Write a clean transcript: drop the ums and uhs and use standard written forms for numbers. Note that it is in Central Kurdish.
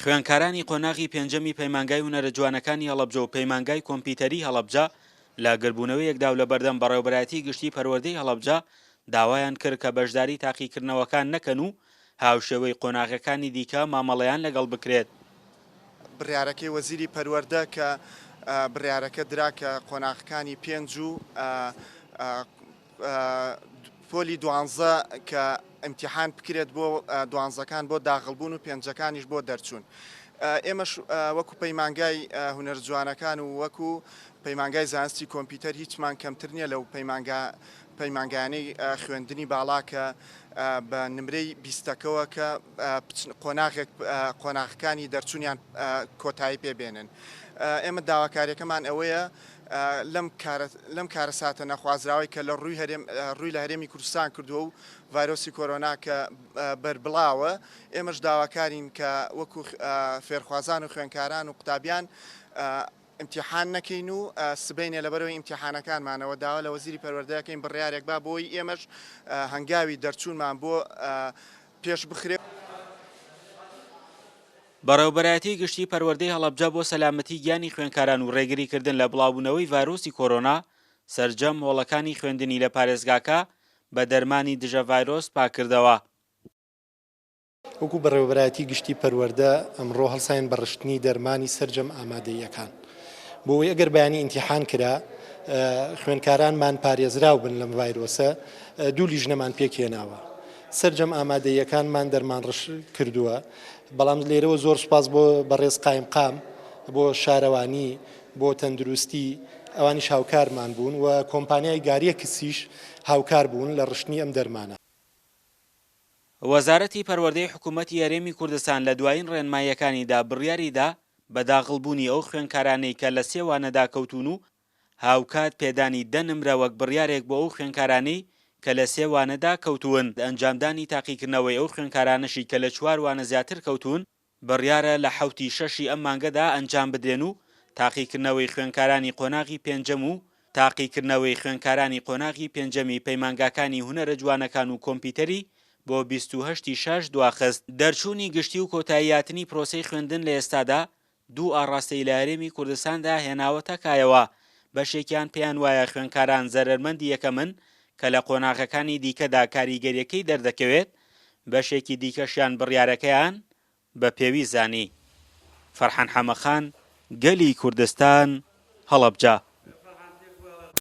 خوێنکارانی قۆناغی پێنجەمی پەیمانگای هونەرە جوانەکانی هەڵەبجە و پەیمانگای کۆمپیوتەری هەڵەبجە لە گربوونەوەیەکدا و لە بەردەم بەڕێوەبەرایەتی گشتی پەروەردەی هەڵەبجە داوایان کرد کە بەشداری تاقیکردنەوەکان نەکەن و هاوشێوەی قۆناغەکانی دیکە مامەڵەیان لەگەڵ بکرێت. بڕیارەکەی وەزیری پەروەردە کە بڕیارەکە درا کە قۆناغەکانی پێنج و پۆلی دوانزە کە ئیمتیحان بکرێت بۆ دوانزەکان بۆ داخڵبوون و پێنجەکانیش بۆ دەرچوون. ئێمەش وەکو پەیمانگای هونەرجوانەکان و وەکو پەیمانگای زانستی کۆمپیوتەر هیچمان کەمتر نییە لەو پەیمانگانەی خوێندنی باڵا کە بە نمرەی بیستەکەوە کە قۆناغەکانی دەرچوونیان کۆتایی پێبێنن. ئێمە داواکاریەکەمان ئەوەیە لەم کارە ساتە نەخوازراوی کە لە ڕووی لە هەرێمی کوردستان کردووە و ڤایرۆسی کۆرۆنا کە بەربڵاوە ئێمەش داواکارین کە وەکو فێرخوازان و خوێنکاران و قوتابیان ئیمتیحان نەکەین و سبەینێ لەبەرەوەی ئیمتیحانەکانمانەوە داوا لە وەزیری پەروەردەکەین بڕیارێک با بۆی ئێمەش هەنگاوی دەرچوونمان بۆ پێش بخرێت. بەڕێوەبەرایەتی گشتی پەروەردەی هەڵەبجە بۆ سەلامەتی گیانی خوێنکاران و ڕێگریکردن لە بڵاوبوونەوەی ڤایرۆسی کۆرۆنا سەرجەم هۆڵەکانی خوێندنی لە پارێزگاکە بە دەرمانی دژە ڤایرۆس پاکردەوە. وەکو بەڕێوەبەرایەتی گشتی پەروەردە ئەمڕۆ هەڵساین بەڕشتنی دەرمانی سەرجەم ئامادەییەکان بۆی ئەگەر بەیانی ئیمتیحان کرا خوێنکارانمان پارێزراو بن لەم ڤایرۆسە دوو لیژنەمان پێکهێناوە. سەرجەم ئامادەییەکانمان دەرمان ڕش کردووە، بەڵام لێرەوە زۆر سوپاس بۆ بەڕێز قایمقام بۆ شارەوانی بۆ تەندروستی ئەوانیش هاوکارمان بوون و کۆمپانیای گاریە کسیش هاوکار بوون لە ڕشتنی ئەم دەرمانە. وەزارەتی پەروەردەی حکوومەتی هەرێمی کوردستان لە دوایین ڕێنماییەکانیدا بڕیاریدا بە داخڵبوونی ئەو خوێنکارانەی کە لە سێ وانەدا کەوتون و هاوکات پێدانی 10 نمرە وەک بڕیارێک بۆ ئەو خوێنکارانەی کە لە سێ وانەدا کەوتون ئەنجامدانی تاقیکردنەوەی ئەو خوێنکارانەشی کە لە 4 وانە زیاتر کەوتون بڕیارە لە 7/6 ئەم مانگەدا ئەنجام بدرێن و تاقیکردنەوەی خوێنکارانی قۆناغی پێنجەم و تاقیکردنەوەی خوێنکارانی قۆناغی پێنجەمی پەیمانگاکانی هونەرە جوانەکان و کۆمپیوتەری بۆ 28/6 دواخست. دەرچوونی گشتی و کۆتاییاتنی پرۆسەی خوێندن لە ئێستادا دوو ئاڕاستەی لە هەرێمی کوردستاندا هێناوەتە کایەوە. بەشێکیان پێیان وایە خوێنکاران زەرمەندی یەکەمن کە لە قۆناغەکانی دیکەدا کاریگەریەکەی دەردەکەوێت، بەشێکی دیکەشیان بڕیارەکەیان بە پێویست زانی. فەرحان حەمەخان، گەلی کوردستان، هەڵەبجە.